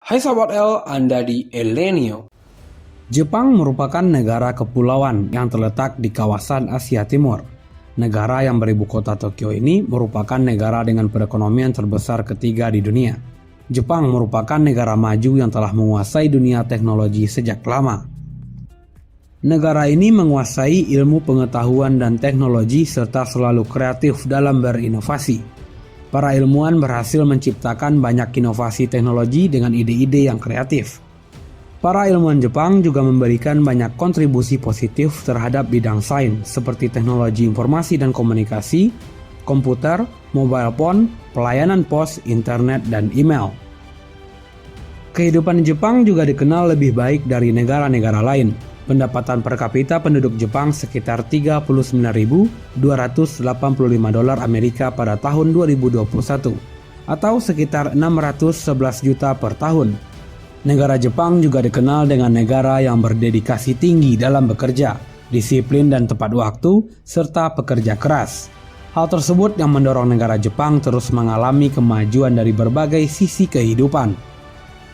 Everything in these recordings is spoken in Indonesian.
Hai sahabat L, Anda di Elenio. Jepang merupakan negara kepulauan yang terletak di kawasan Asia Timur. Negara yang beribu kota Tokyo ini merupakan negara dengan perekonomian terbesar ketiga di dunia. Jepang merupakan negara maju yang telah menguasai dunia teknologi sejak lama. Negara ini menguasai ilmu pengetahuan dan teknologi serta selalu kreatif dalam berinovasi. Para ilmuwan berhasil menciptakan banyak inovasi teknologi dengan ide-ide yang kreatif. Para ilmuwan Jepang juga memberikan banyak kontribusi positif terhadap bidang sains seperti teknologi informasi dan komunikasi, komputer, mobile phone, pelayanan pos, internet, dan email. Kehidupan Jepang juga dikenal lebih baik dari negara-negara lain. Pendapatan per kapita penduduk Jepang sekitar 39.285 dolar Amerika pada tahun 2021 atau sekitar 611 juta per tahun. Negara Jepang juga dikenal dengan negara yang berdedikasi tinggi dalam bekerja, disiplin dan tepat waktu, serta pekerja keras. Hal tersebut yang mendorong negara Jepang terus mengalami kemajuan dari berbagai sisi kehidupan.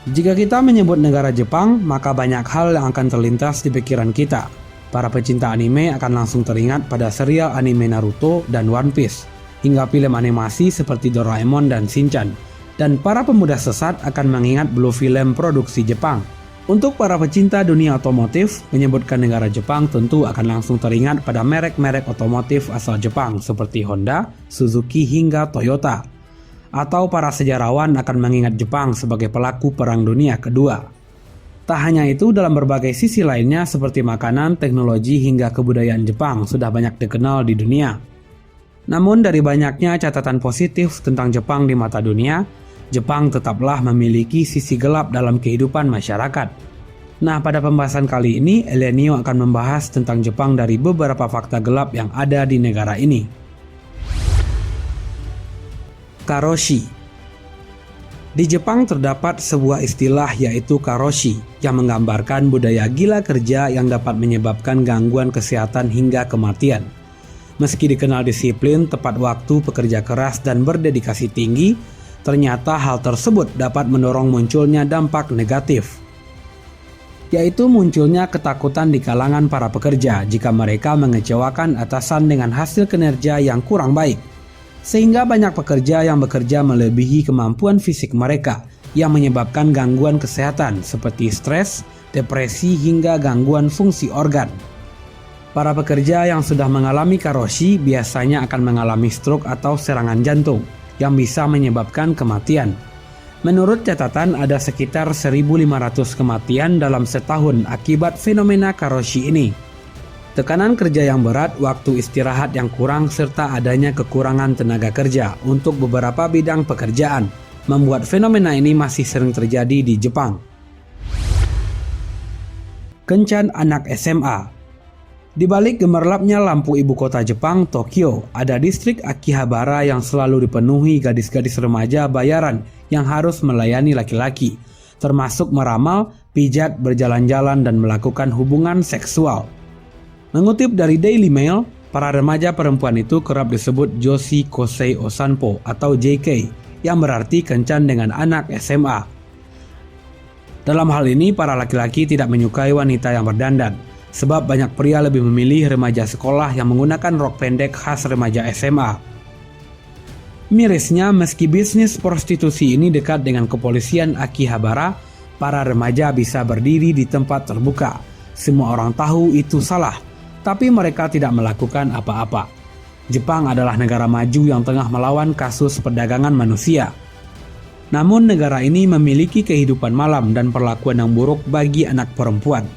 Jika kita menyebut negara Jepang, maka banyak hal yang akan terlintas di pikiran kita. Para pecinta anime akan langsung teringat pada serial anime Naruto dan One Piece, hingga film animasi seperti Doraemon dan Shinchan. Dan para pemuda sesat akan mengingat blue film produksi Jepang. Untuk para pecinta dunia otomotif, menyebutkan negara Jepang tentu akan langsung teringat pada merek-merek otomotif asal Jepang seperti Honda, Suzuki hingga Toyota. Atau para sejarawan akan mengingat Jepang sebagai pelaku Perang Dunia Kedua. Tak hanya itu, dalam berbagai sisi lainnya seperti makanan, teknologi hingga kebudayaan Jepang sudah banyak dikenal di dunia. Namun dari banyaknya catatan positif tentang Jepang di mata dunia, Jepang tetaplah memiliki sisi gelap dalam kehidupan masyarakat. Nah, pada pembahasan kali ini, Elenio akan membahas tentang Jepang dari beberapa fakta gelap yang ada di negara ini. Karoshi. Di Jepang terdapat sebuah istilah yaitu karoshi yang menggambarkan budaya gila kerja yang dapat menyebabkan gangguan kesehatan hingga kematian. Meski dikenal disiplin, tepat waktu, pekerja keras, dan berdedikasi tinggi, ternyata hal tersebut dapat mendorong munculnya dampak negatif, yaitu munculnya ketakutan di kalangan para pekerja jika mereka mengecewakan atasan dengan hasil kinerja yang kurang baik. Sehingga banyak pekerja yang bekerja melebihi kemampuan fisik mereka yang menyebabkan gangguan kesehatan seperti stres, depresi hingga gangguan fungsi organ. Para pekerja yang sudah mengalami karoshi biasanya akan mengalami stroke atau serangan jantung yang bisa menyebabkan kematian. Menurut catatan ada sekitar 1.500 kematian dalam setahun akibat fenomena karoshi ini. Tekanan kerja yang berat, waktu istirahat yang kurang, serta adanya kekurangan tenaga kerja untuk beberapa bidang pekerjaan membuat fenomena ini masih sering terjadi di Jepang. Kencan anak SMA. Di balik gemerlapnya lampu ibu kota Jepang, Tokyo, ada distrik Akihabara yang selalu dipenuhi gadis-gadis remaja bayaran yang harus melayani laki-laki, termasuk meramal, pijat, berjalan-jalan, dan melakukan hubungan seksual. Mengutip dari Daily Mail, para remaja perempuan itu kerap disebut Joshi Kosei Osanpo atau JK, yang berarti kencan dengan anak SMA. Dalam hal ini, para laki-laki tidak menyukai wanita yang berdandan, sebab banyak pria lebih memilih remaja sekolah yang menggunakan rok pendek khas remaja SMA. Mirisnya, meski bisnis prostitusi ini dekat dengan kepolisian Akihabara, para remaja bisa berdiri di tempat terbuka. Semua orang tahu itu salah, tapi mereka tidak melakukan apa-apa. Jepang adalah negara maju yang tengah melawan kasus perdagangan manusia. Namun negara ini memiliki kehidupan malam dan perlakuan yang buruk bagi anak perempuan.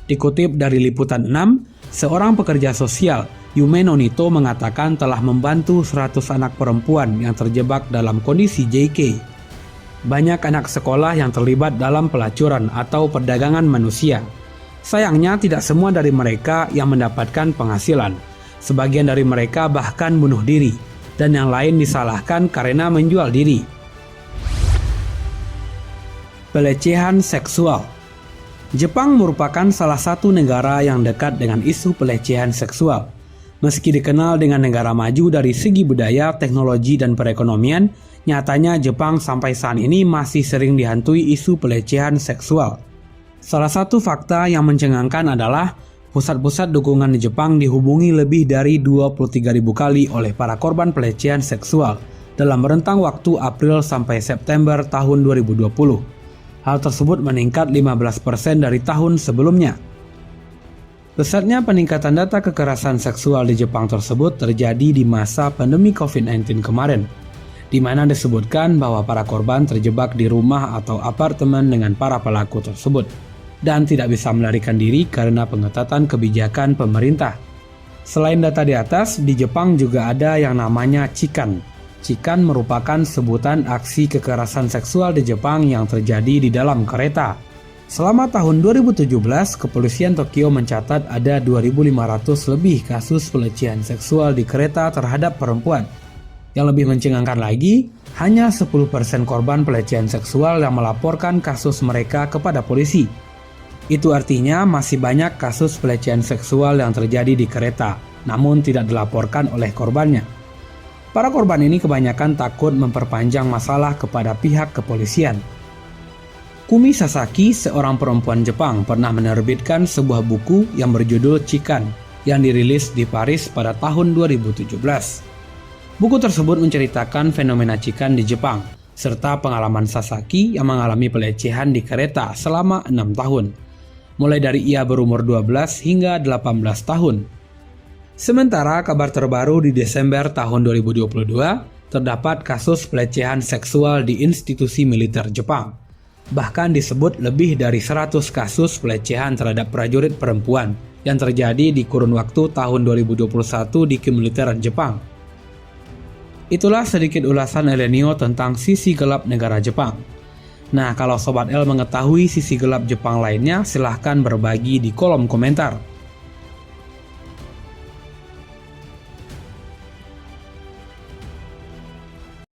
Dikutip dari Liputan 6, seorang pekerja sosial, Yume Nonito, mengatakan telah membantu 100 anak perempuan yang terjebak dalam kondisi JK. Banyak anak sekolah yang terlibat dalam pelacuran atau perdagangan manusia. Sayangnya tidak semua dari mereka yang mendapatkan penghasilan. Sebagian dari mereka bahkan bunuh diri, dan yang lain disalahkan karena menjual diri. Pelecehan seksual. Jepang merupakan salah satu negara yang dekat dengan isu pelecehan seksual. Meski dikenal dengan negara maju dari segi budaya, teknologi, dan perekonomian, Nyatanya Jepang sampai saat ini masih sering dihantui isu pelecehan seksual. Salah satu fakta yang mencengangkan adalah pusat-pusat dukungan di Jepang dihubungi lebih dari 23.000 kali oleh para korban pelecehan seksual dalam rentang waktu April sampai September tahun 2020. Hal tersebut meningkat 15% dari tahun sebelumnya. Pesatnya peningkatan data kekerasan seksual di Jepang tersebut terjadi di masa pandemi COVID-19 kemarin, di mana disebutkan bahwa para korban terjebak di rumah atau apartemen dengan para pelaku tersebut dan tidak bisa melarikan diri karena pengetatan kebijakan pemerintah. Selain data di atas, di Jepang juga ada yang namanya Chikan. Chikan merupakan sebutan aksi kekerasan seksual di Jepang yang terjadi di dalam kereta. Selama tahun 2017, kepolisian Tokyo mencatat ada 2.500 lebih kasus pelecehan seksual di kereta terhadap perempuan. Yang lebih mencengangkan lagi, hanya 10% korban pelecehan seksual yang melaporkan kasus mereka kepada polisi. Itu artinya masih banyak kasus pelecehan seksual yang terjadi di kereta, namun tidak dilaporkan oleh korbannya. Para korban ini kebanyakan takut memperpanjang masalah kepada pihak kepolisian. Kumi Sasaki, seorang perempuan Jepang, pernah menerbitkan sebuah buku yang berjudul Chikan yang dirilis di Paris pada tahun 2017. Buku tersebut menceritakan fenomena Chikan di Jepang, serta pengalaman Sasaki yang mengalami pelecehan di kereta selama 6 tahun, mulai dari ia berumur 12 hingga 18 tahun. Sementara kabar terbaru di Desember tahun 2022, terdapat kasus pelecehan seksual di institusi militer Jepang. Bahkan disebut lebih dari 100 kasus pelecehan terhadap prajurit perempuan yang terjadi di kurun waktu tahun 2021 di kemiliteran Jepang. Itulah sedikit ulasan Elenio tentang sisi gelap negara Jepang. Nah, kalau Sobat El mengetahui sisi gelap Jepang lainnya, silahkan berbagi di kolom komentar.